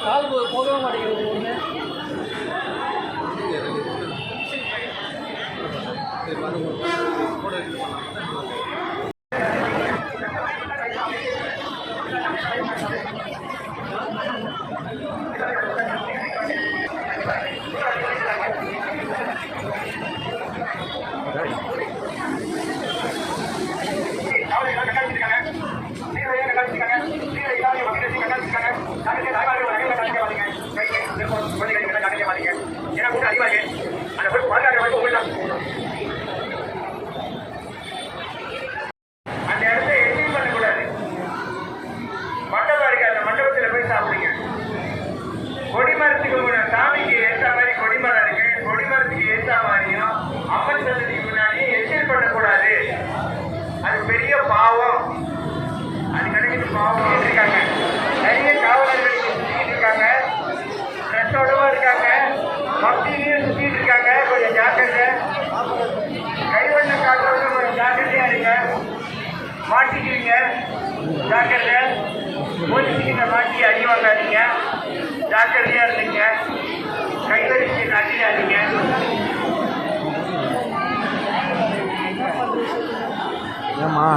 கால் போகவே மாட்டேங்குது ஒன்று. அந்த இடத்த என்ஜாய் பண்ணக்கூடாது. மண்டபம் இருக்கு, அந்த மண்டபத்தில் போய் சாப்பிடுங்க. கொடிமரத்துக்கு சாமிக்கு ஏற்ற மாதிரி கொடிமரம் இருக்கு. கொடிமரத்துக்கு ஏற்ற மாதிரியும் அம்மன் சன்னதிக்கு முன்னாடி என்ஜாய் பண்ணக்கூடாது. அது பெரிய பாவம். அது கிடைக்கிற பாவம் இருக்காங்க. நிறைய காவலர்கள் சுற்றிட்டு இருக்காங்க, ட்ரெஸ்ஸோடவா இருக்காங்க, பக்தியிலையும் சுற்றிட்டு இருக்காங்க. கொஞ்சம் ஜாக்கிரதை. கைவண்ண காட்டுறவங்க கொஞ்சம் ஜாக்கிரதையா இருங்க. மாட்டிக்கிறீங்க, ஜாக்கிரதை. போலீஸுக்கிட்ட மாட்டி அடி வாங்காதீங்க, ஜாக்கிரதையா இருந்தீங்க. கைவரிசை காட்டிடாதீங்க. ஏமா